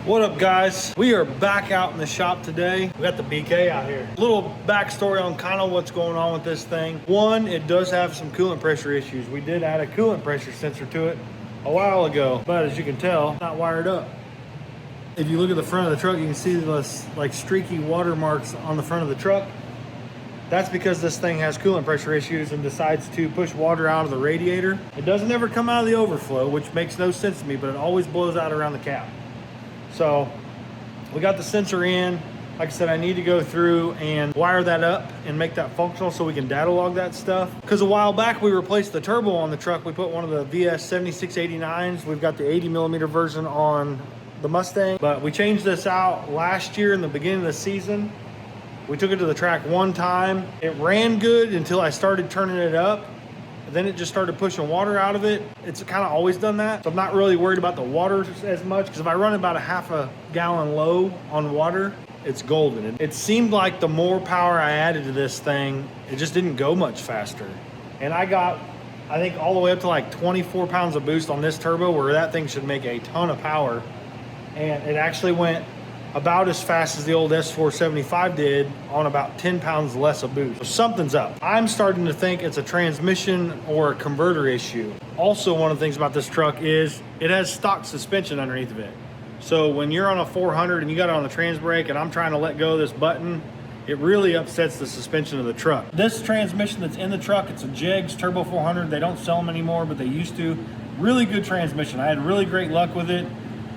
What up, guys? We are back out in the shop today. We got the BK out here. A little backstory on kind of what's going on with this thing. One, it does have some coolant pressure issues. We did add a coolant pressure sensor to it a while ago, but as you can tell, it's not wired up. If you look at the front of the truck, you can see this like streaky watermarks on the front of the truck. That's because this thing has coolant pressure issues and decides to push water out of the radiator. It doesn't ever come out of the overflow, which makes no sense to me, but it always blows out around the cap. So we got the sensor in. Like I said, I need to go through and wire that up and make that functional so we can data log that stuff. Because a while back we replaced the turbo on the truck. We put one of the VS 7689s. We've got the 80 millimeter version on the Mustang, but we changed this out last year in the beginning of the season. We took it to the track one time. It ran good until I started turning it up. Then it just started pushing water out of it. It's kind of always done that. So I'm not really worried about the water as much, because if I run about a half a gallon low on water, it's golden. It seemed like the more power I added to this thing, it just didn't go much faster. And I got, I think, all the way up to like 24 pounds of boost on this turbo, where that thing should make a ton of power. And it actually went about as fast as the old S475 did on about 10 pounds less of boost. So something's up. I'm starting to think it's a transmission or a converter issue. Also, one of the things about this truck is it has stock suspension underneath of it. So when you're on a 400 and you got it on the trans brake and I'm trying to let go of this button, it really upsets the suspension of the truck. This transmission that's in the truck, it's a Jegs Turbo 400. They don't sell them anymore, but they used to. Really good transmission. I had really great luck with it.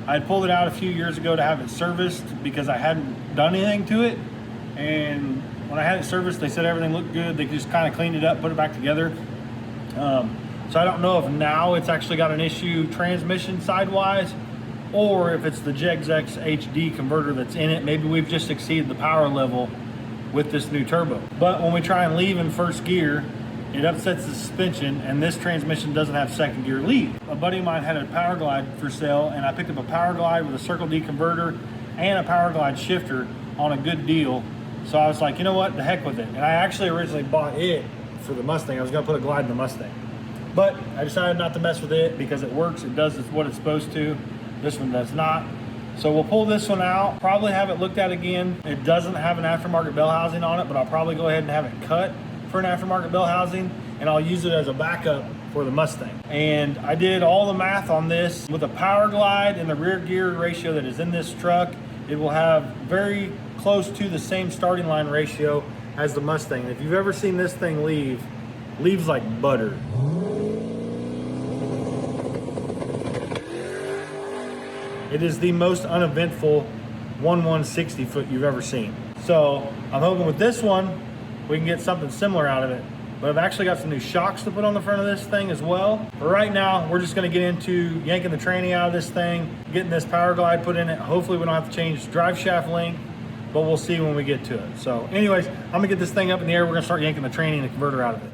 I had pulled it out a few years ago to have it serviced because I hadn't done anything to it. And when I had it serviced, they said everything looked good. They just kind of cleaned it up, put it back together. So I don't know if now it's actually got an issue transmission sidewise, or if it's the Jegs X HD converter that's in it. Maybe we've just exceeded the power level with this new turbo. But when we try and leave in first gear, it upsets the suspension, and this transmission doesn't have second gear lead. A buddy of mine had a Powerglide for sale, and I picked up a Powerglide with a Circle D converter and a Powerglide shifter on a good deal. So I was like, you know what, the heck with it. And I actually originally bought it for the Mustang. I was gonna put a Glide in the Mustang. But I decided not to mess with it because it works, it does what it's supposed to. This one does not. So we'll pull this one out, probably have it looked at again. It doesn't have an aftermarket bell housing on it, but I'll probably go ahead and have it cut for an aftermarket bell housing, and I'll use it as a backup for the Mustang. And I did all the math on this. With a Powerglide and the rear gear ratio that is in this truck, it will have very close to the same starting line ratio as the Mustang. And if you've ever seen this thing leaves like butter. It is the most uneventful 1/160 foot you've ever seen. So I'm hoping with this one, we can get something similar out of it. But I've actually got some new shocks to put on the front of this thing as well. But right now, we're just gonna get into yanking the tranny out of this thing, getting this Powerglide put in it. Hopefully we don't have to change drive shaft length, but we'll see when we get to it. So anyways, I'm gonna get this thing up in the air. We're gonna start yanking the tranny and the converter out of it.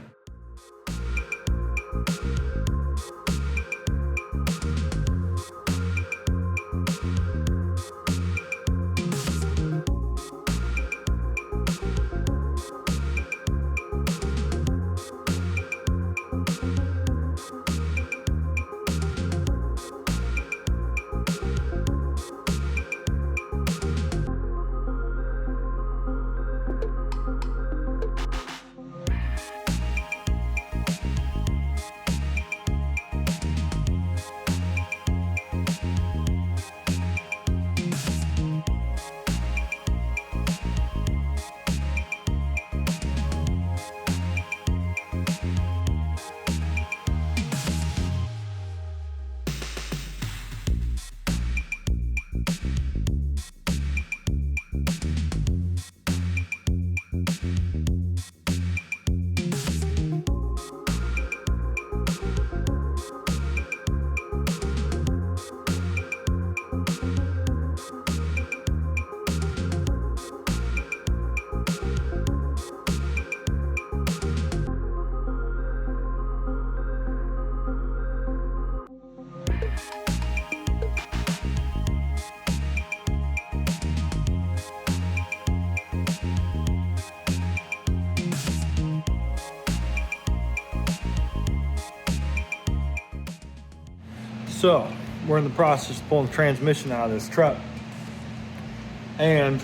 So we're in the process of pulling the transmission out of this truck. And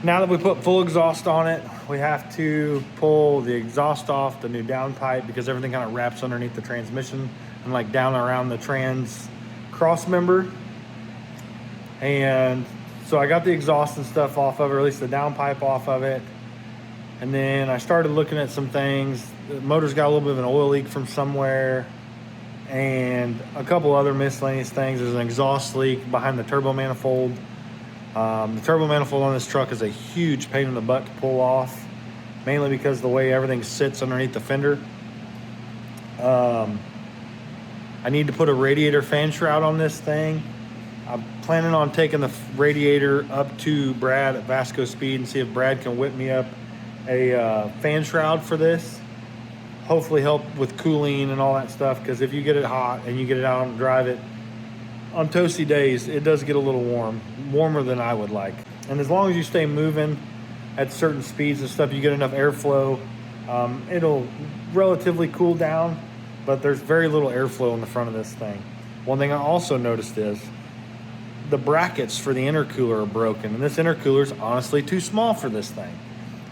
now that we put full exhaust on it, we have to pull the exhaust off the new downpipe because everything kind of wraps underneath the transmission and like down around the trans cross member. And so I got the exhaust and stuff off of it, or at least the downpipe off of it. And then I started looking at some things. The motor's got a little bit of an oil leak from somewhere and a couple other miscellaneous things. There's an exhaust leak behind the turbo manifold. The turbo manifold on this truck is a huge pain in the butt to pull off, mainly because of the way everything sits underneath the fender. I need to put a radiator fan shroud on this thing. I'm planning on taking the radiator up to Brad at Vasco Speed and see if Brad can whip me up a fan shroud for this. Hopefully help with cooling and all that stuff, because if you get it hot and you get it out and drive it on toasty days, it does get a little warm, warmer than I would like. And as long as you stay moving at certain speeds and stuff, you get enough airflow, it'll relatively cool down, but there's very little airflow in the front of this thing. One thing I also noticed is the brackets for the intercooler are broken, and this intercooler is honestly too small for this thing.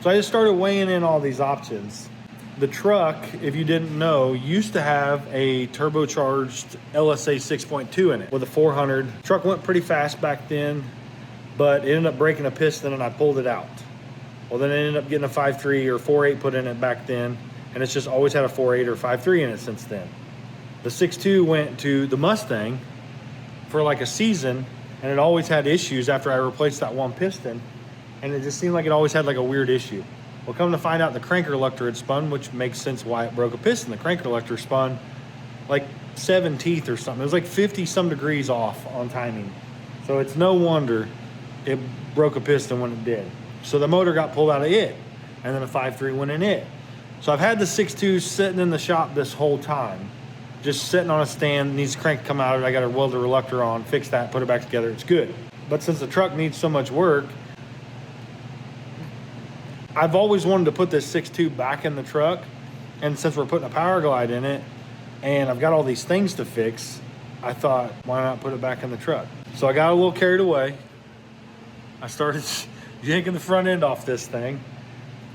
So I just started weighing in all these options. The truck, if you didn't know, used to have a turbocharged LSA 6.2 in it with a 400. Truck went pretty fast back then, but it ended up breaking a piston and I pulled it out. Well, then I ended up getting a 5.3 or 4.8 put in it back then, and it's just always had a 4.8 or 5.3 in it since then. The 6.2 went to the Mustang for like a season, and it always had issues after I replaced that one piston, and it just seemed like it always had like a weird issue. Well, come to find out, the crank reluctor had spun, which makes sense why it broke a piston. The crank reluctor spun like 7 teeth or something. It was like 50 some degrees off on timing. So it's no wonder it broke a piston when it did. So the motor got pulled out of it, and then a 5.3 went in it. So I've had the 6.2 sitting in the shop this whole time, just sitting on a stand, needs crank to come out of it. I got to weld the reluctor on, fix that, put it back together. It's good. But since the truck needs so much work, I've always wanted to put this 6.2 back in the truck, and since we're putting a Powerglide in it, and I've got all these things to fix, I thought, why not put it back in the truck? So I got a little carried away. I started yanking the front end off this thing,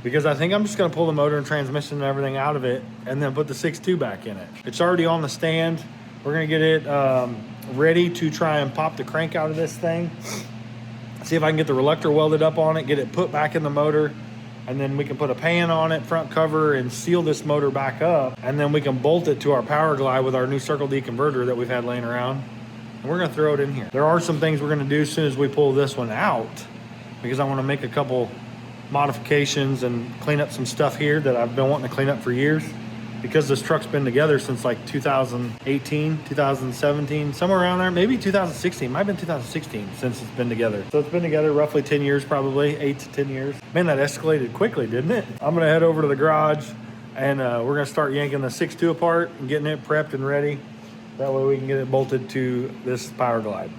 because I think I'm just gonna pull the motor and transmission and everything out of it, and then put the 6.2 back in it. It's already on the stand. We're gonna get it ready to try and pop the crank out of this thing, see if I can get the reluctor welded up on it, get it put back in the motor, and then we can put a pan on it, front cover, and seal this motor back up. And then we can bolt it to our Powerglide with our new Circle D converter that we've had laying around. And we're gonna throw it in here. There are some things we're gonna do as soon as we pull this one out, because I wanna make a couple modifications and clean up some stuff here that I've been wanting to clean up for years. Because this truck's been together since like 2018, 2017, somewhere around there, maybe 2016, might have been 2016 since it's been together. So it's been together roughly 10 years, probably 8 to 10 years. Man, that escalated quickly, didn't it? I'm gonna head over to the garage, and we're gonna start yanking the 6.2 apart and getting it prepped and ready. That way we can get it bolted to this Powerglide.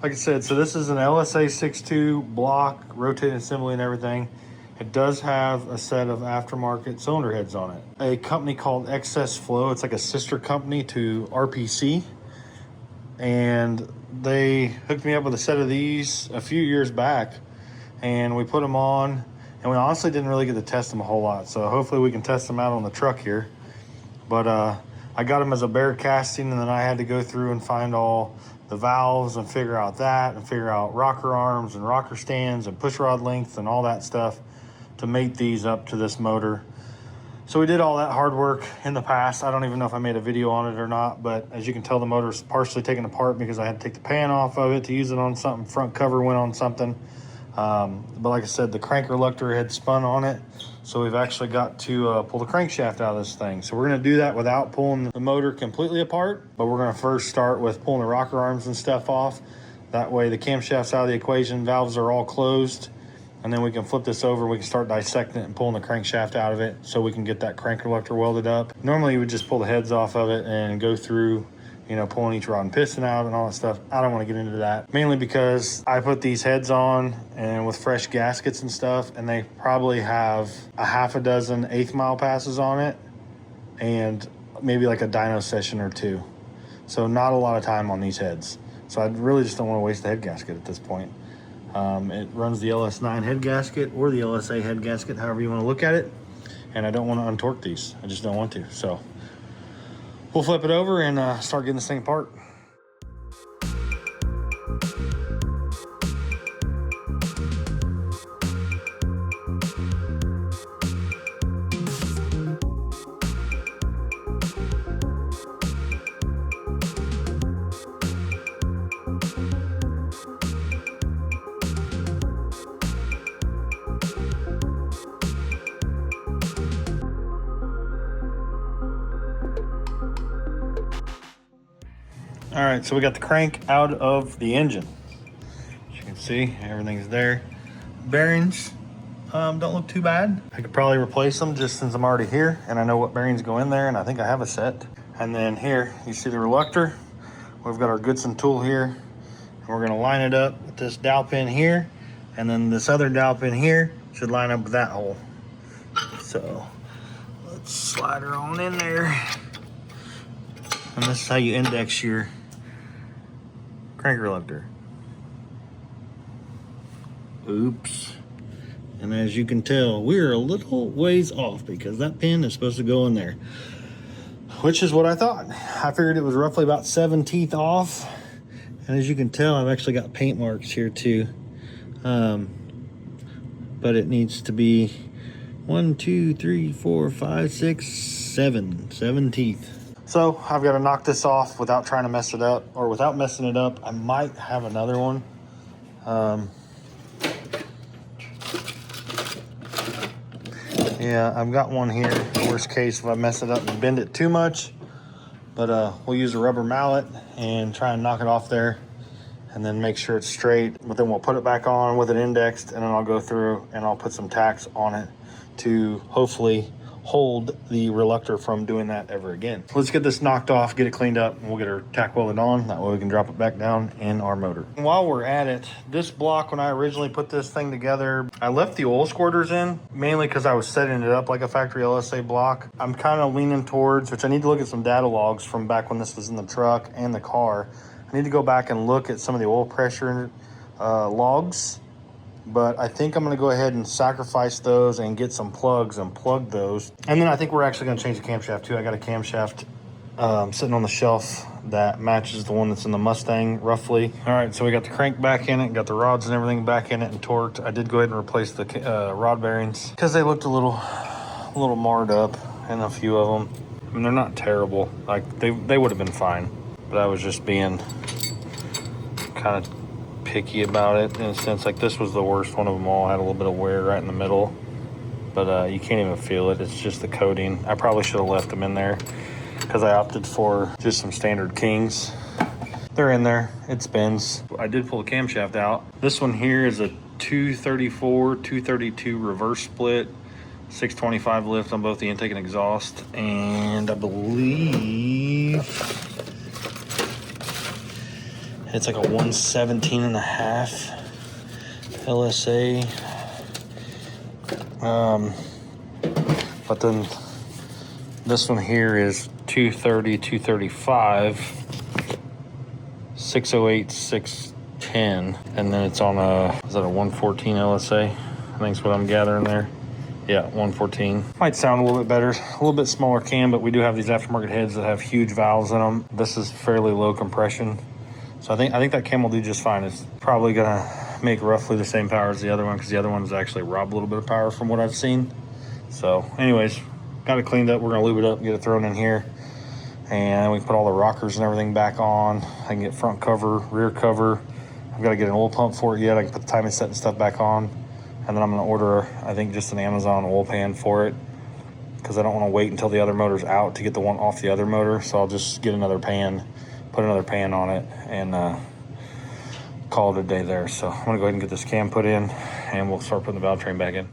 Like I said, so this is an LSA 6.2 block, rotating assembly and everything. It does have a set of aftermarket cylinder heads on it. A company called Excess Flow, it's like a sister company to RPC. And they hooked me up with a set of these a few years back, and we put them on, and we honestly didn't really get to test them a whole lot. So hopefully we can test them out on the truck here. But I got them as a bare casting, and then I had to go through and find all the valves and figure out that, and figure out rocker arms and rocker stands and push rod length and all that stuff to mate these up to this motor. So we did all that hard work in the past. I don't even know if I made a video on it or not, but as you can tell, the motor's partially taken apart because I had to take the pan off of it to use it on something. Front cover went on something. But like I said, the crank reluctor had spun on it. So we've actually got to pull the crankshaft out of this thing. So we're gonna do that without pulling the motor completely apart, but we're gonna first start with pulling the rocker arms and stuff off. That way the camshaft's out of the equation, valves are all closed, and then we can flip this over, we can start dissecting it and pulling the crankshaft out of it so we can get that crank reluctor welded up. Normally you would just pull the heads off of it and go through, you know, pulling each rod and piston out and all that stuff. I don't want to get into that, mainly because I put these heads on and with fresh gaskets and stuff, and they probably have a half a dozen 1/8 mile passes on it and maybe like a dyno session or two. So not a lot of time on these heads. So I really just don't want to waste the head gasket at this point. It runs the LS9 head gasket or the LSA head gasket, however you want to look at it. And I don't want to untorque these. I just don't want to. So we'll flip it over and start getting this thing apart. All right, so we got the crank out of the engine. As you can see, everything's there. Bearings don't look too bad. I could probably replace them just since I'm already here and I know what bearings go in there, and I think I have a set. And then here, you see the reluctor. We've got our Goodson tool here, and we're gonna line it up with this dowel pin here, and then this other dowel pin here should line up with that hole. So let's slide her on in there. And this is how you index your crank reluctor. Oops. And as you can tell, we're a little ways off because that pin is supposed to go in there, which is what I thought. I figured it was roughly about 7 teeth off. And as you can tell, I've actually got paint marks here too. But it needs to be 1, 2, 3, 4, 5, 6, 7 teeth. So I've got to knock this off without trying to mess it up, or without messing it up. I might have another one. Yeah, I've got one here. Worst case, if I mess it up and bend it too much. But we'll use a rubber mallet and try and knock it off there, and then make sure it's straight. But then we'll put it back on with it indexed, and then I'll go through and I'll put some tacks on it to hopefully hold the reluctor from doing that ever again. Let's get this knocked off, get it cleaned up, and we'll get her tack welded on. That way we can drop it back down in our motor. And while we're at it, this block, when I originally put this thing together, I left the oil squirters in, mainly because I was setting it up like a factory LSA block. I'm kind of leaning towards, which I need to look at some data logs from back when this was in the truck and the car. I need to go back and look at some of the oil pressure logs. But I think I'm going to go ahead and sacrifice those and get some plugs and plug those. And then I think we're actually going to change the camshaft too. I got a camshaft sitting on the shelf that matches the one that's in the Mustang roughly. All right, so we got the crank back in it, got the rods and everything back in it and torqued. I did go ahead and replace the rod bearings because they looked a little marred up in a few of them. I mean, they're not terrible. Like they would have been fine, but I was just being kind of picky about it in a sense. Like this was the worst one of them all. Had a little bit of wear right in the middle, but you can't even feel it. It's just the coating. I probably should have left them in there because I opted for just some standard Kings. They're in there. It spins. I did pull the camshaft out. This one here is a 234 232 reverse split, 625 lift on both the intake and exhaust, and I believe it's like a 117.5 LSA. But then this one here is 230, 235, 608, 610. And then it's on is that a 114 LSA? I think that's what I'm gathering there. Yeah, 114. Might sound a little bit better. A little bit smaller cam, but we do have these aftermarket heads that have huge valves in them. This is fairly low compression. So I think that cam will do just fine. It's probably gonna make roughly the same power as the other one because the other one's actually robbed a little bit of power from what I've seen. So anyways, got it cleaned up. We're gonna lube it up and get it thrown in here. And we can put all the rockers and everything back on. I can get front cover, rear cover. I've got to get an oil pump for it yet. I can put the timing set and stuff back on. And then I'm gonna order, I think, just an Amazon oil pan for it because I don't want to wait until the other motor's out to get the one off the other motor. So I'll just get another pan, put another pan on it, and call it a day there. So I'm gonna go ahead and get this cam put in and we'll start putting the valve train back in.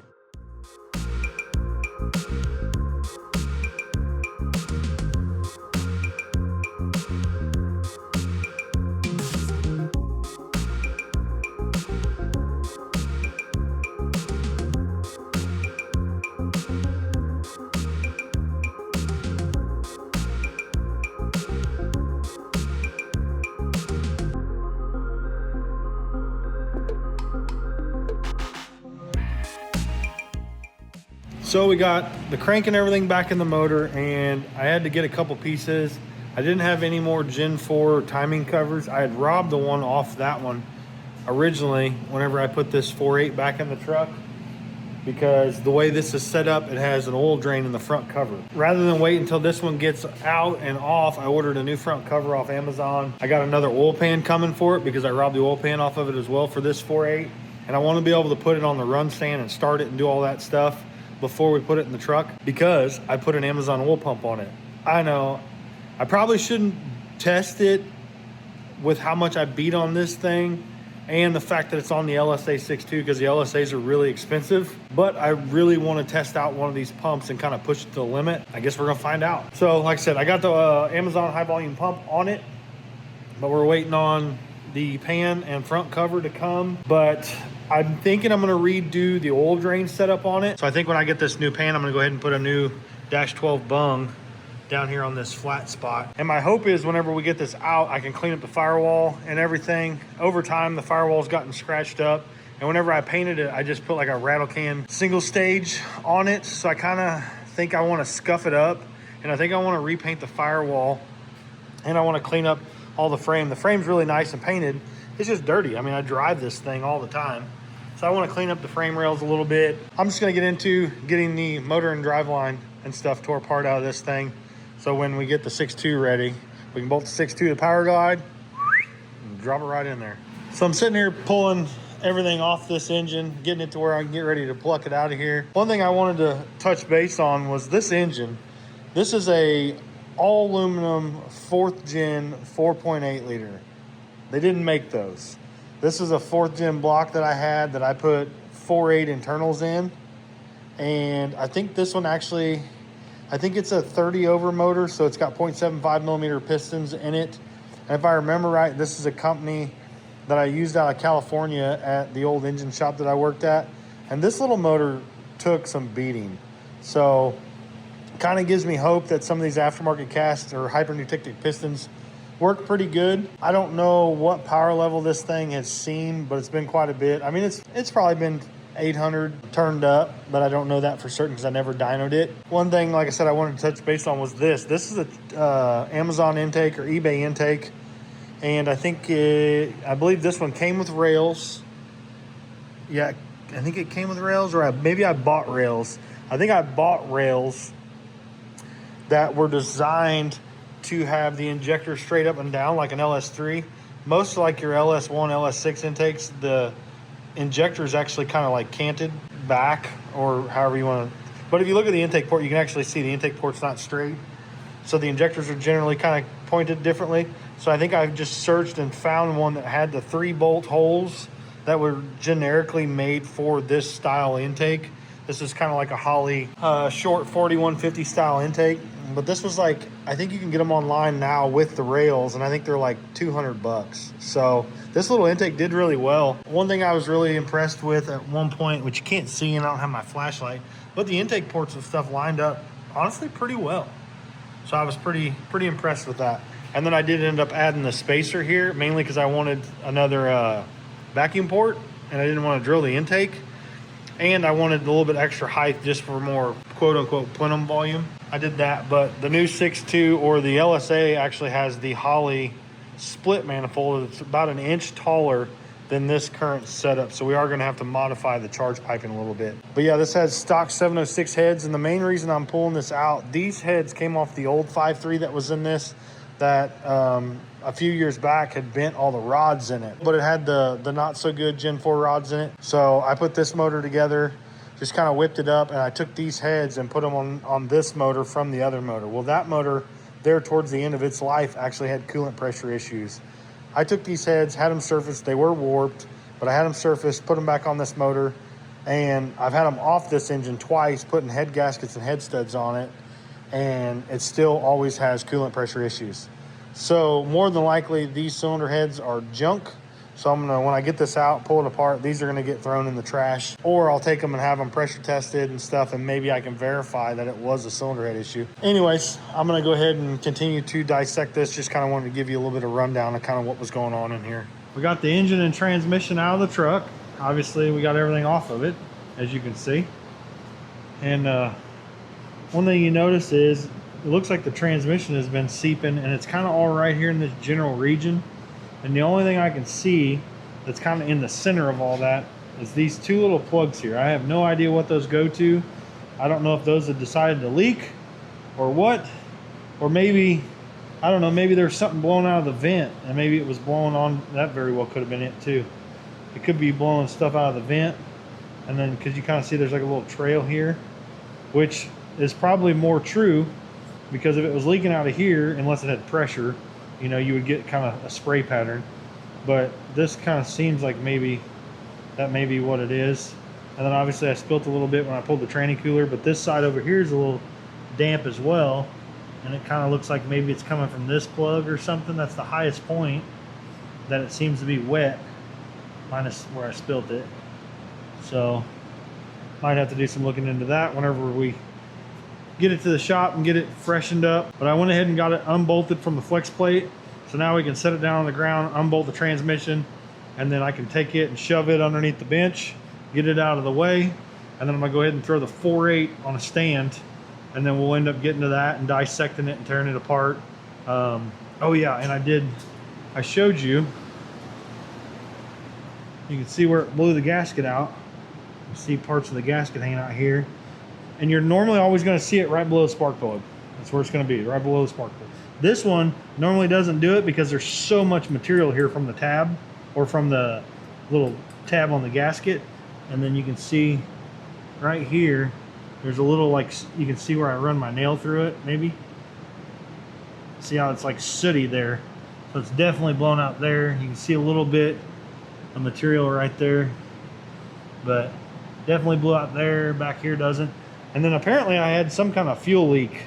So we got the crank and everything back in the motor, and I had to get a couple pieces. I didn't have any more Gen 4 timing covers. I had robbed the one off that one originally whenever I put this 4.8 back in the truck, because the way this is set up, it has an oil drain in the front cover. Rather than wait until this one gets out and off, I ordered a new front cover off Amazon. I got another oil pan coming for it because I robbed the oil pan off of it as well for this 4.8. And I want to be able to put it on the run stand and start it and do all that stuff before we put it in the truck, because I put an Amazon oil pump on it. I know I probably shouldn't test it with how much I beat on this thing and the fact that it's on the LSA 6.2, because the LSAs are really expensive, but I really want to test out one of these pumps and kind of push it to the limit. I guess we're gonna find out. So like I said, I got the Amazon high volume pump on it, but we're waiting on the pan and front cover to come. But I'm thinking I'm gonna redo the oil drain setup on it. So I think when I get this new pan, I'm gonna go ahead and put a new dash 12 bung down here on this flat spot. And my hope is whenever we get this out, I can clean up the firewall and everything. Over time, the firewall's gotten scratched up. And whenever I painted it, I just put like a rattle can single stage on it. So I kind of think I want to scuff it up. And I think I want to repaint the firewall. And I want to clean up all the frame. The frame's really nice and painted. It's just dirty. I mean, I drive this thing all the time. So I want to clean up the frame rails a little bit. I'm just going to get into getting the motor and driveline and stuff tore apart out of this thing. So when we get the 6.2 ready, we can bolt the 6.2 to Powerglide and drop it right in there. So I'm sitting here pulling everything off this engine, getting it to where I can get ready to pluck it out of here. One thing I wanted to touch base on was this engine. This is a all aluminum 4th gen 4.8 liter. They didn't make those. This is a 4th gen block that I had that I put 4.8 internals in. And I think this one actually, I think it's a 30 over motor, so it's got 0.75 millimeter pistons in it. And if I remember right, this is a company that I used out of California at the old engine shop that I worked at. And this little motor took some beating. So kind of gives me hope that some of these aftermarket cast or hyperneutectic pistons work pretty good. I don't know what power level this thing has seen, but it's been quite a bit. I mean, it's probably been 800 turned up, but I don't know that for certain because I never dynoed it. One thing, like I said, I wanted to touch base on was this. This is a Amazon intake or eBay intake, and I I believe this one came with rails. Yeah, I think it came with rails, or maybe I bought rails. I think I bought rails that were designed to have the injector straight up and down like an LS3. Most like your LS1, LS6 intakes, the injector is actually kind of like canted back, or however you want to. But if you look at the intake port, you can actually see the intake port's not straight. So the injectors are generally kind of pointed differently. So I think I've just searched and found one that had the 3-bolt holes that were generically made for this style intake. This is kind of like a Holley short 4150 style intake. But this was like, I think you can get them online now with the rails, and I think they're like $200. So this little intake did really well. One thing I was really impressed with at one point, which you can't see and I don't have my flashlight, but the intake ports and stuff lined up honestly pretty well. So I was pretty impressed with that. And then I did end up adding the spacer here, mainly because I wanted another vacuum port, and I didn't want to drill the intake. And I wanted a little bit extra height just for more quote-unquote plenum volume. I did that, but the new 6.2 or the LSA actually has the Holley split manifold. It's about an inch taller than this current setup, so we are going to have to modify the charge piping a little bit. But yeah, this has stock 706 heads, and the main reason I'm pulling this out, these heads came off the old 5.3 that was in this, that a few years back had bent all the rods in it, but it had the not so good Gen 4 rods in it. So I put this motor together, just kind of whipped it up, and I took these heads and put them on this motor from the other motor. Well, that motor there towards the end of its life actually had coolant pressure issues. I took these heads, had them surfaced. They were warped, but I had them surfaced, put them back on this motor, and I've had them off this engine twice, putting head gaskets and head studs on it, and it still always has coolant pressure issues. So more than likely, these cylinder heads are junk. So I'm gonna, when I get this out, pull it apart, these are gonna get thrown in the trash, or I'll take them and have them pressure tested and stuff, and maybe I can verify that it was a cylinder head issue. Anyways, I'm gonna go ahead and continue to dissect this. Just kind of wanted to give you a little bit of rundown of kind of what was going on in here. We got the engine and transmission out of the truck. Obviously, we got everything off of it, as you can see. And one thing you notice is it looks like the transmission has been seeping, and it's kind of all right here in this general region. And the only thing I can see that's kind of in the center of all that is these two little plugs here. I have no idea what those go to. I don't know if those have decided to leak or what, or maybe, I don't know, maybe there's something blowing out of the vent, and maybe it was blowing on, that very well could have been it too. It could be blowing stuff out of the vent, and then because you kind of see there's like a little trail here, which is probably more true, because if it was leaking out of here, unless it had pressure, you know, you would get kind of a spray pattern. But this kind of seems like maybe that may be what it is. And then obviously I spilt a little bit when I pulled the tranny cooler, but this side over here is a little damp as well. And it kind of looks like maybe it's coming from this plug or something. That's the highest point that it seems to be wet, minus where I spilt it. So might have to do some looking into that whenever we get it to the shop and get it freshened up. But I went ahead and got it unbolted from the flex plate. So now we can set it down on the ground, unbolt the transmission, and then I can take it and shove it underneath the bench, get it out of the way. And then I'm gonna go ahead and throw the 4.8 on a stand, and then we'll end up getting to that and dissecting it and tearing it apart. Oh yeah, and I showed you, you can see where it blew the gasket out. You see parts of the gasket hanging out here. And you're normally always gonna see it right below the spark plug. That's where it's gonna be, right below the spark plug. This one normally doesn't do it because there's so much material here from the tab, or from the little tab on the gasket. And then you can see right here, there's a little, like, you can see where I run my nail through it, maybe. See how it's like sooty there. So it's definitely blown out there. You can see a little bit of material right there, but definitely blew out there. Back here doesn't. And then apparently I had some kind of fuel leak,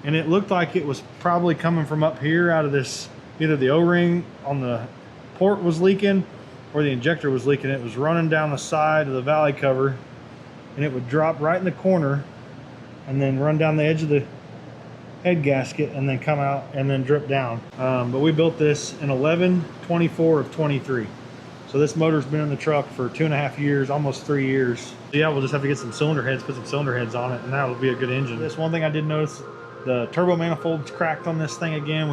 and it looked like it was probably coming from up here out of this, either the O-ring on the port was leaking or the injector was leaking. It was running down the side of the valley cover, and it would drop right in the corner and then run down the edge of the head gasket and then come out and then drip down. But we built this in 11/24 of 23. So this motor's been in the truck for 2.5 years, almost 3 years. So yeah, we'll just have to get some cylinder heads, put some cylinder heads on it, and that'll be a good engine. This one thing I did notice, the turbo manifold's cracked on this thing again,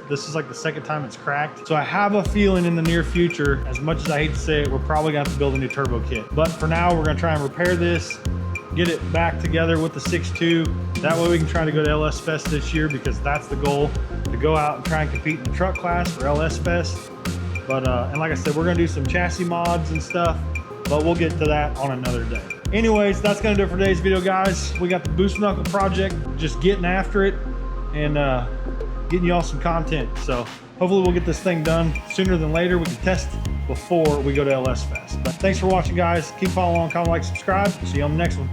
this is like the second time it's cracked. So I have a feeling in the near future, as much as I hate to say it, we're probably gonna have to build a new turbo kit. But for now, we're gonna try and repair this, get it back together with the 6.2. That way we can try to go to LS Fest this year, because that's the goal, to go out and try and compete in the truck class for LS Fest. But, and like I said, we're gonna do some chassis mods and stuff, but we'll get to that on another day. Anyways, that's gonna do it for today's video, guys. We got the Boost Knuckle project, just getting after it and getting y'all some content. So hopefully we'll get this thing done sooner than later. We can test before we go to LS Fest. But thanks for watching, guys. Keep following along, comment, like, subscribe. See you on the next one.